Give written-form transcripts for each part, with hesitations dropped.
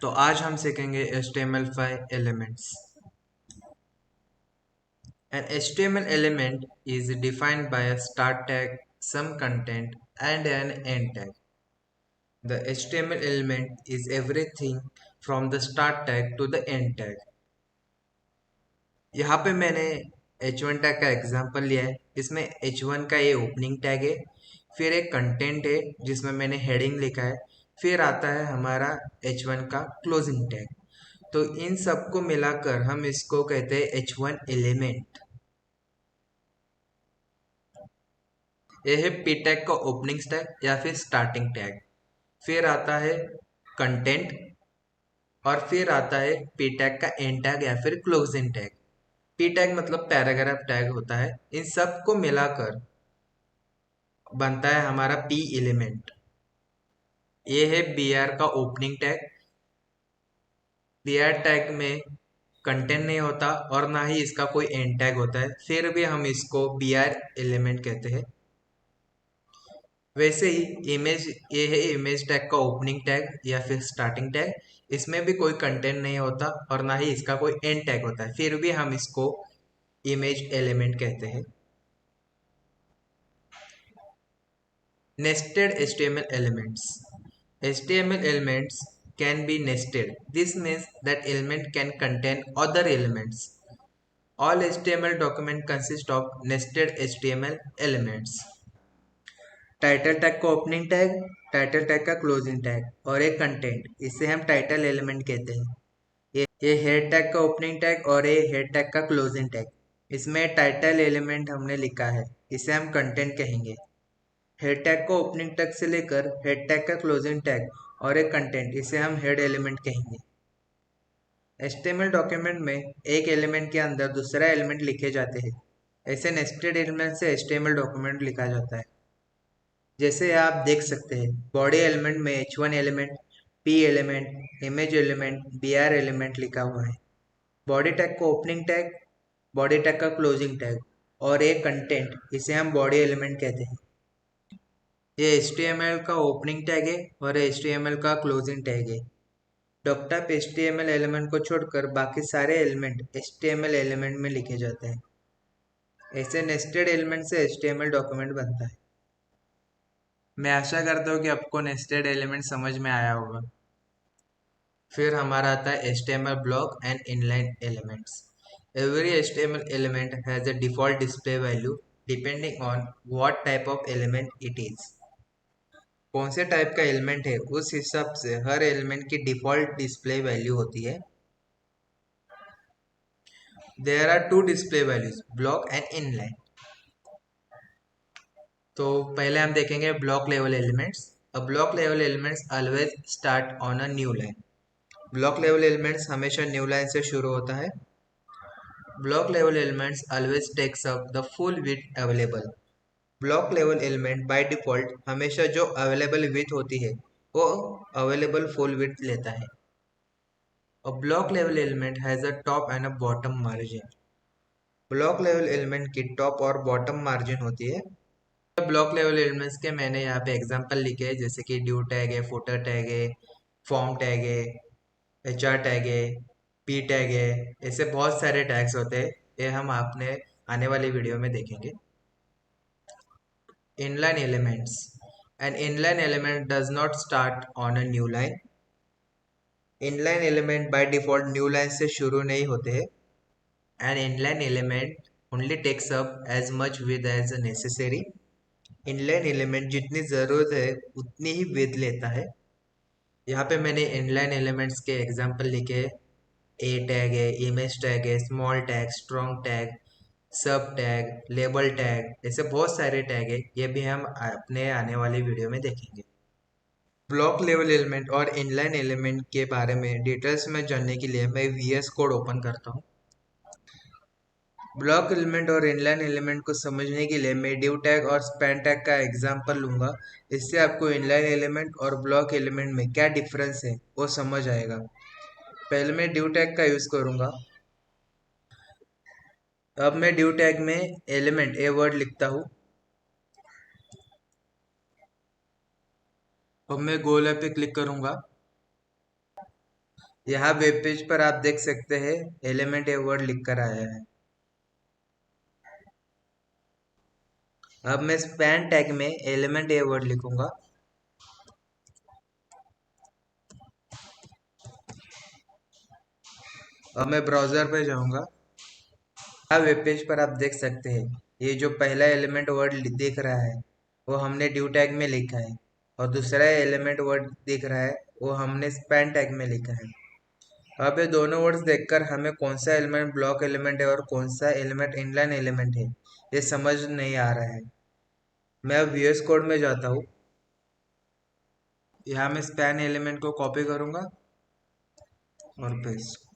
तो आज हम सीखेंगे HTML5 elements. An HTML element is defined by a start tag, some content, and an end tag. The HTML element is everything from the start tag to the end tag. यहाँ पे मैंने H1 tag का example लिया है। इसमें H1 का ये opening tag है, फिर एक कंटेंट है जिसमें मैंने हेडिंग लिखा है, फिर आता है हमारा H1 का क्लोजिंग टैग। तो इन सबको मिलाकर हम इसको कहते हैं H1 एलिमेंट। ये है पी टैग का ओपनिंग टैग या फिर स्टार्टिंग टैग, फिर आता है कंटेंट और फिर आता है पी टैग का एंड टैग या फिर क्लोजिंग टैग। पी टैग मतलब पैराग्राफ टैग होता है। इन सबको मिलाकर बनता है हमारा पी एलिमेंट। ये है बी आर का opening tag. B R tag में कंटेंट नहीं होता और ना ही इसका कोई एंड टैग होता है, फिर भी हम इसको बी आर एलिमेंट कहते हैं। वैसे ही इमेज, ये है इमेज टैग का ओपनिंग टैग या फिर स्टार्टिंग टैग। इसमें भी कोई कंटेंट नहीं होता और ना ही इसका कोई एंड टैग होता है, फिर भी हम इसको इमेज एलिमेंट कहते हैं। Nested HTML elements. HTML elements can be nested. This means that element can contain other elements. All HTML document consist of nested HTML elements. Title tag का ओपनिंग टैग, टाइटल टैग का closing tag और एक content, इसे हम title element कहते हैं। ये head tag का ओपनिंग टैग और ये हेड टैग का क्लोजिंग टैग। इसमें टाइटल एलिमेंट हमने लिखा है, इसे हम कंटेंट कहेंगे। हेड टैग को ओपनिंग टैग से लेकर हेड टैग का क्लोजिंग टैग और एक कंटेंट, इसे हम हेड एलिमेंट कहेंगे। HTML डॉक्यूमेंट में एक एलिमेंट के अंदर दूसरा एलिमेंट लिखे जाते हैं। ऐसे नेस्टेड एलिमेंट से HTML डॉक्यूमेंट लिखा जाता है। जैसे आप देख सकते हैं, बॉडी एलिमेंट में H1 element, P element, image element, BR element लिखा हुआ है। बॉडी टैग को ओपनिंग टैग, बॉडी टैग का क्लोजिंग टैग और एक कंटेंट, इसे हम बॉडी एलिमेंट कहते हैं। ये HTML का ओपनिंग टैग है और HTML का क्लोजिंग टैग है। डॉक्टर HTML एलिमेंट को छोड़कर बाकी सारे एलिमेंट HTML एलिमेंट में लिखे जाते हैं। ऐसे नेस्टेड एलिमेंट से HTML डॉक्यूमेंट बनता है। मैं आशा करता हूँ कि आपको नेस्टेड एलिमेंट समझ में आया होगा। फिर हमारा आता है HTML block and inline elements. Every HTML element has a default display value depending on what type of element it is. कौन से टाइप का एलिमेंट है उस हिसाब से हर एलिमेंट की डिफॉल्ट डिस्प्ले वैल्यू होती है। There are two display values, block and inline. तो पहले हम देखेंगे block level elements. A block level elements always start on a new line. Block level elements हमेशा न्यू लाइन से शुरू होता है। Block level elements always takes up the full width available. Block level element by default हमेशा जो available width होती है वो अवेलेबल फुल विड्थ लेता है। A block level element has a top and a bottom margin. Block level element की top और bottom margin होती है। ब्लॉक लेवल एलिमेंट्स के मैंने यहाँ पे एग्जांपल लिखे हैं, जैसे कि ड्यू टैग है, फुटर टैग है, फॉर्म टैग है, HR टैग है, पी टैग है। ऐसे बहुत सारे टैग्स होते हैं, ये हम आपने आने वाली वीडियो में देखेंगे। Inline elements. An inline element does not start on a new line. Inline element by default new line से शुरू नहीं होते हैं। An inline element only takes up as much width as necessary. Inline element जितनी ज़रूरत है उतनी ही width लेता है। यहाँ पे मैंने inline elements के एग्जाम्पल लिखे। A टैग है, इमेज टैग है, स्मॉल टैग, स्ट्रॉन्ग टैग, सब टैग, लेबल टैग, ऐसे बहुत सारे टैग है। ये भी हम अपने आने वाली वीडियो में देखेंगे। ब्लॉक लेवल एलिमेंट और इनलाइन एलिमेंट के बारे में डिटेल्स में जानने के लिए मैं VS कोड ओपन करता हूँ। ब्लॉक एलिमेंट और इनलाइन एलिमेंट को समझने के लिए मैं div टैग और span टैग का एग्जांपल लूंगा। इससे आपको इनलाइन एलिमेंट और ब्लॉक एलिमेंट में क्या डिफरेंस है वो समझ आएगा। पहले मैं div टैग का यूज करूंगा। अब मैं div टैग में एलिमेंट ए वर्ड लिखता हूँ। अब मैं गोला पे क्लिक करूंगा। यहाँ वेब पेज पर आप देख सकते हैं एलिमेंट ए वर्ड लिख कर आया है। अब मैं स्पैन टैग में एलिमेंट ए वर्ड लिखूंगा। अब मैं ब्राउजर पे जाऊंगा। यहाँ वेब पेज पर आप देख सकते हैं ये जो पहला एलिमेंट वर्ड दिख रहा है वो हमने ड्यू टैग में लिखा है, और दूसरा एलिमेंट वर्ड दिख रहा है वो हमने स्पैन टैग में लिखा है। अब ये दोनों वर्ड्स देखकर हमें कौन सा एलिमेंट ब्लॉक एलिमेंट है और कौन सा एलिमेंट इनलाइन एलिमेंट है ये समझ नहीं आ रहा है। मैं अब VS कोड में जाता हूँ। यहाँ मैं स्पैन एलिमेंट को कॉपी करूंगा और पेस्ट।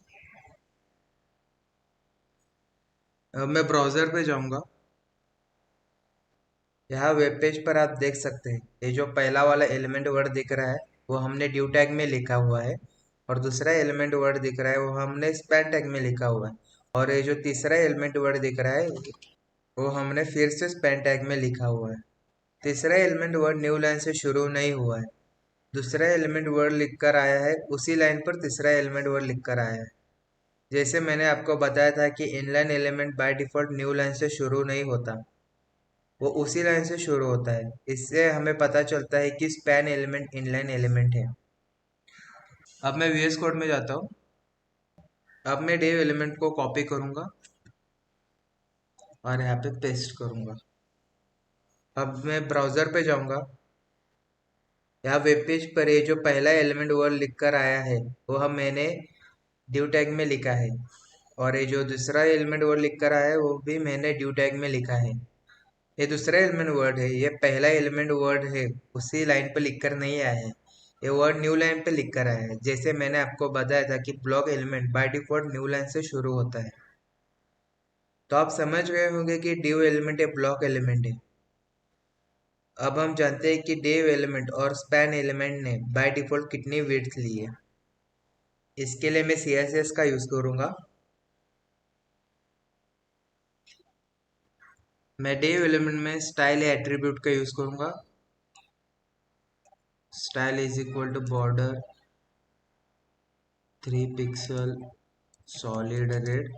अब मैं ब्राउजर पे जाऊंगा। यहाँ वेब पेज पर आप देख सकते हैं ये जो पहला वाला एलिमेंट वर्ड दिख रहा है वो हमने ड्यू टैग में लिखा हुआ है, और दूसरा एलिमेंट वर्ड दिख रहा है वो हमने स्पैन टैग में लिखा हुआ है, और ये जो तीसरा एलिमेंट वर्ड दिख रहा है वो हमने फिर से स्पैन टैग में लिखा हुआ है। तीसरा एलिमेंट वर्ड न्यू लाइन से शुरू नहीं हुआ है। दूसरा एलिमेंट वर्ड लिख कर आया है, उसी लाइन पर तीसरा एलिमेंट वर्ड लिख कर आया है। जैसे मैंने आपको बताया था कि inline element by default new line से शुरू नहीं होता, वो उसी लाइन से शुरू होता है। इससे हमें पता चलता है कि स्पैन एलिमेंट इनलाइन एलिमेंट है। अब मैं VS कोड में जाता हूँ। अब मैं डेव एलिमेंट को कॉपी करूंगा और यहाँ पे पेस्ट करूंगा। अब मैं ब्राउजर पे जाऊंगा। यहाँ वेब पेज पर ये जो पहला एलिमेंट वर्ड लिख कर आया है वो हम मैंने ड्यू टैग में लिखा है, और ये जो दूसरा एलिमेंट वर्ड लिख कर आया है वो भी मैंने ड्यू टैग में लिखा है। ये दूसरा एलिमेंट वर्ड है, ये पहला एलिमेंट वर्ड है उसी लाइन पे लिख कर नहीं आया है, ये वर्ड न्यू लाइन पे लिख कर आया है। जैसे मैंने आपको बताया था कि block element by default new line से शुरू होता है। तो आप समझ गए होंगे कि ड्यू एलिमेंट एक ब्लॉक एलिमेंट है। अब हम जानते हैं कि डिव एलिमेंट और स्पैन एलिमेंट ने बाय डिफॉल्ट कितनी विड्थ ली है। इसके लिए मैं CSS का यूज करूंगा। मैं डिव एलिमेंट में स्टाइल एट्रीब्यूट का यूज करूंगा। Style is equal to border 3 pixel solid red.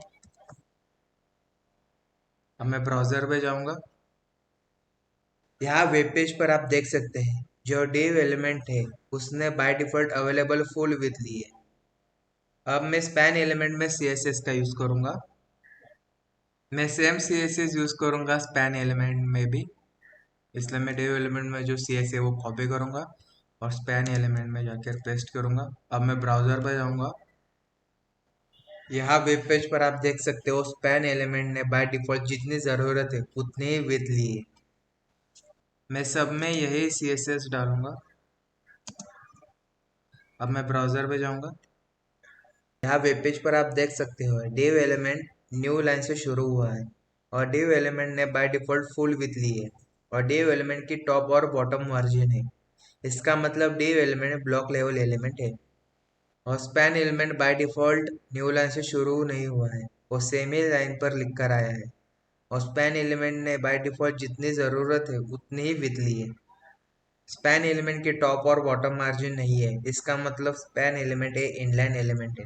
अब मैं ब्राउजर पे जाऊंगा। यहाँ वेब पेज पर आप देख सकते हैं जो डिव एलिमेंट है उसने by default available full width ली है। अब मैं स्पैन एलिमेंट में CSS का यूज करूंगा। मैं सेम CSS यूज करूंगा स्पैन एलिमेंट में भी, इसलिए मैं डिव एलिमेंट में जो CS है वो कॉपी करूंगा और स्पैन एलिमेंट में जाकर पेस्ट करूंगा। अब मैं ब्राउजर पर जाऊंगा। यहाँ वेब पेज पर आप देख सकते हो स्पैन एलिमेंट ने बाय डिफॉल्ट जितनी ज़रूरत है उतनी ही विड्थ ली है। मैं सब में यही CSS डालूंगा। अब मैं ब्राउजर पे जाऊंगा। यहाँ वेब पेज पर आप देख सकते हो div एलिमेंट न्यू लाइन से शुरू हुआ है, और div एलिमेंट ने बाय डिफॉल्ट फुल विड्थ ली है, और div एलिमेंट की टॉप और बॉटम मार्जिन है। इसका मतलब div element block level element है। और span element by default new line से शुरू नहीं हुआ है, वो सेम ही लाइन पर लिख कर आया है, और स्पैन एलिमेंट ने बाय डिफॉल्ट जितनी ज़रूरत है उतनी ही विड्थ ली है। स्पैन एलिमेंट की टॉप और बॉटम मार्जिन नहीं है, इसका मतलब स्पैन एलिमेंट एक इनलाइन एलिमेंट है।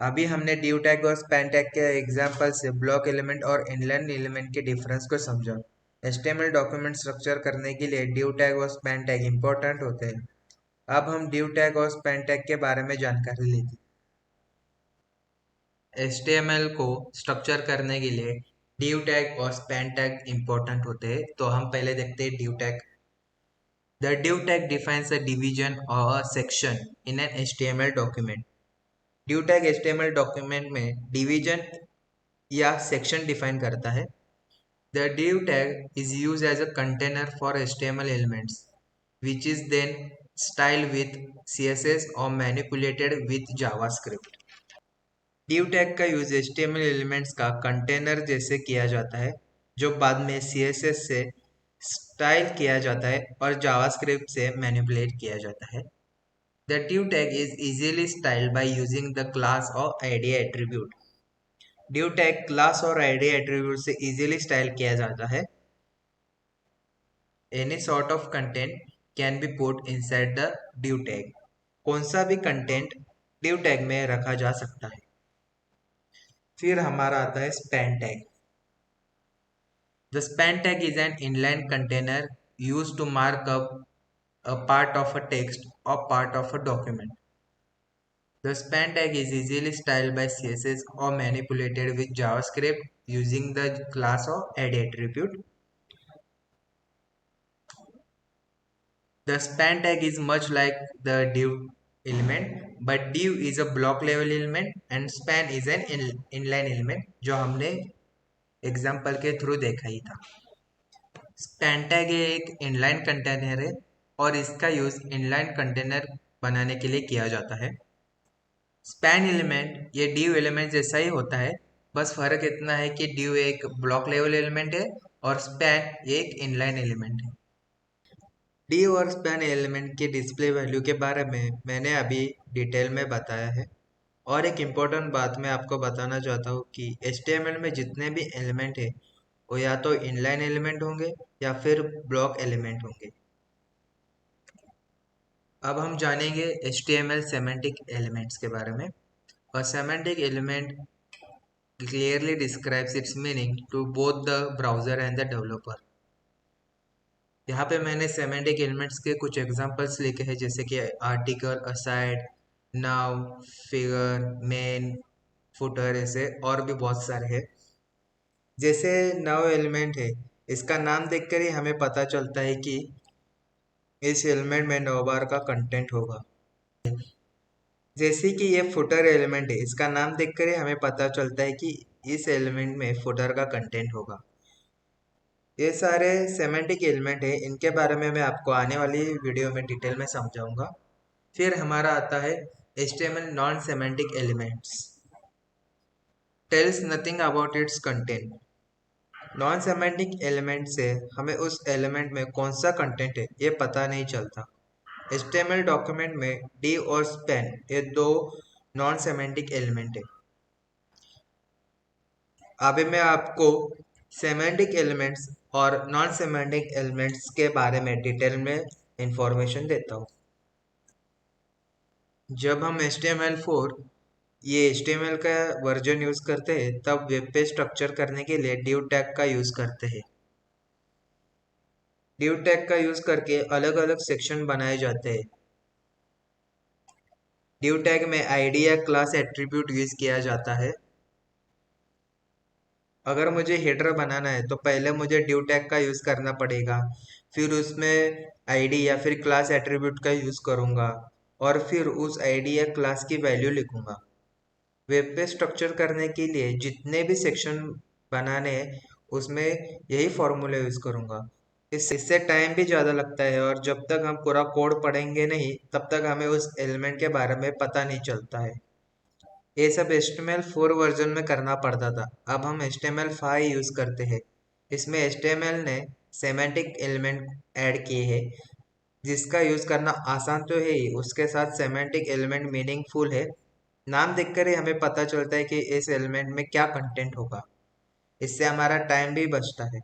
अभी हमने ड्यू टैग और स्पैन टैग के एग्जाम्पल से ब्लॉक एलिमेंट और इनलाइन एलिमेंट के डिफरेंस को समझा। HTML डॉक्यूमेंट स्ट्रक्चर करने के लिए ड्यू टैग और स्पैन टैग इंपॉर्टेंट होते हैं। अब हम ड्यू टैग और स्पैन टैग के बारे में जानकारी लेते हैं। HTML को स्ट्रक्चर करने के लिए ड्यू टैग और स्पैन टैग इंपॉर्टेंट होते हैं। तो हम पहले देखते हैं due tag. The div tag defines a division or a section in an HTML document. div tag HTML document में डिवीजन या सेक्शन डिफाइन करता है। The div tag is used as a container for HTML elements, which is then styled with CSS or manipulated with JavaScript. div tag का use HTML elements का container जैसे किया जाता है, जो बाद में CSS से स्टाइल किया जाता है और जावास्क्रिप्ट से मैनिपुलेट किया जाता है। The div tag is easily styled by using the class or id attribute. div tag class और id attribute से easily स्टाइल किया जाता है। Any sort of content can be put inside the div tag. कौन सा भी content div tag में रखा जा सकता है। फिर हमारा आता है span tag. The span tag is an inline container used to mark up a part of a text or part of a document. The span tag is easily styled by CSS or manipulated with JavaScript using the class or add attribute. The span tag is much like the div element, but div is a block level element and span is an inline element जो हमने example के through देखा ही था। Span tag एक inline container है और इसका use inline container बनाने के लिए किया जाता है। स्पैन एलिमेंट ये div एलिमेंट जैसा ही होता है, बस फर्क इतना है कि div एक ब्लॉक लेवल एलिमेंट है और स्पैन एक इनलाइन एलिमेंट है। div और स्पैन एलिमेंट के डिस्प्ले वैल्यू के बारे में मैंने अभी डिटेल में बताया है। और एक इम्पोर्टेंट बात मैं आपको बताना चाहता हूँ कि HTML में जितने भी एलिमेंट है वो या तो इनलाइन एलिमेंट होंगे या फिर ब्लॉक एलिमेंट होंगे। अब हम जानेंगे HTML सेमेंटिक एलिमेंट्स के बारे में। A semantic element clearly describes its meaning to both the browser and the developer. यहाँ पे मैंने सेमेंटिक एलिमेंट्स के कुछ एग्जांपल्स लिखे हैं, जैसे कि article, aside, now, figure, main, footer, ऐसे और भी बहुत सारे हैं। जैसे नाउ एलिमेंट है, इसका नाम देखकर ही हमें पता चलता है कि इस एलिमेंट में 9 बार का कंटेंट होगा। जैसे कि ये फुटर एलिमेंट है, इसका नाम देखकर ही हमें पता चलता है कि इस एलिमेंट में फुटर का कंटेंट होगा। ये सारे सेमेंटिक एलिमेंट है, इनके बारे में मैं आपको आने वाली वीडियो में डिटेल में समझाऊंगा। फिर हमारा आता है HTML non semantic elements. Tells nothing about its content. Non semantic element से हमें उस एलिमेंट में कौन सा कंटेंट है ये पता नहीं चलता। HTML डॉक्यूमेंट में div और span ये दो नॉन सेमेंटिक एलिमेंट है। अभी मैं आपको सेमेंटिक एलिमेंट्स और नॉन सेमेंटिक एलिमेंट्स के बारे में डिटेल में इंफॉर्मेशन देता हूँ। जब हम HTML4 ये HTML का वर्जन यूज करते हैं, तब वेब पेज स्ट्रक्चर करने के लिए div टैग का यूज करते हैं। div टैग का यूज करके अलग अलग सेक्शन बनाए जाते हैं। div टैग में आईडी या क्लास एट्रीब्यूट यूज किया जाता है। अगर मुझे हेडर बनाना है तो पहले मुझे div टैग का यूज करना पड़ेगा, फिर उसमें आईडी या फिर क्लास एट्रीब्यूट का यूज करूंगा और फिर उस आईडी या क्लास की वैल्यू लिखूंगा। वेब पेज स्ट्रक्चर करने के लिए जितने भी सेक्शन बनाने हैं उसमें यही फॉर्मूला यूज करूंगा। इससे टाइम भी ज़्यादा लगता है और जब तक हम पूरा कोड पढ़ेंगे नहीं तब तक हमें उस एलिमेंट के बारे में पता नहीं चलता है। ये सब HTML4 वर्जन में करना पड़ता था, अब हम HTML5 यूज करते हैं। इसमें HTML ने सेमेंटिक एलिमेंट ऐड किए हैं, जिसका यूज करना आसान तो है ही, उसके साथ सेमेंटिक एलिमेंट मीनिंगफुल है। नाम देखकर ही हमें पता चलता है कि इस एलिमेंट में क्या कंटेंट होगा। इससे हमारा टाइम भी बचता है।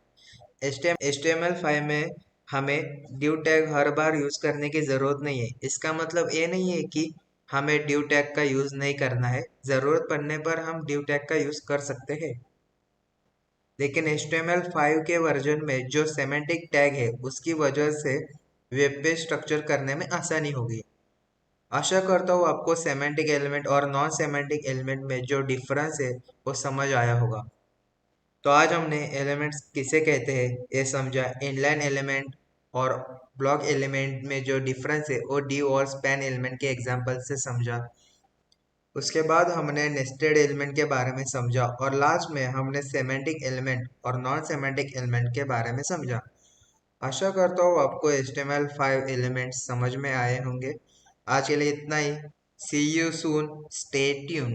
HTML5 में हमें div टैग हर बार यूज करने की जरूरत नहीं है। इसका मतलब ये नहीं है कि हमें div टैग का यूज नहीं करना है, जरूरत पड़ने पर हम div टैग का यूज कर सकते हैं। लेकिन HTML5 के वर्जन में जो सेमेंटिक टैग है उसकी वजह से वेब पेज स्ट्रक्चर करने में आसानी होगी। आशा करता हूँ आपको सेमेंटिक एलिमेंट और नॉन सेमेंटिक एलिमेंट में जो डिफरेंस है वो समझ आया होगा। तो आज हमने एलिमेंट्स किसे कहते हैं ये समझा, इनलाइन एलिमेंट और ब्लॉक एलिमेंट में जो डिफरेंस है वो div और स्पैन एलिमेंट के एग्जांपल से समझा। उसके बाद हमने नेस्टेड एलिमेंट के बारे में समझा और लास्ट में हमने सेमेंटिक एलिमेंट और नॉन सेमेंटिक एलिमेंट के बारे में समझा। आशा करता हूँ आपको HTML5 एलिमेंट्स समझ में आए होंगे। आज के लिए इतना ही। सी यू सून, स्टे ट्यून।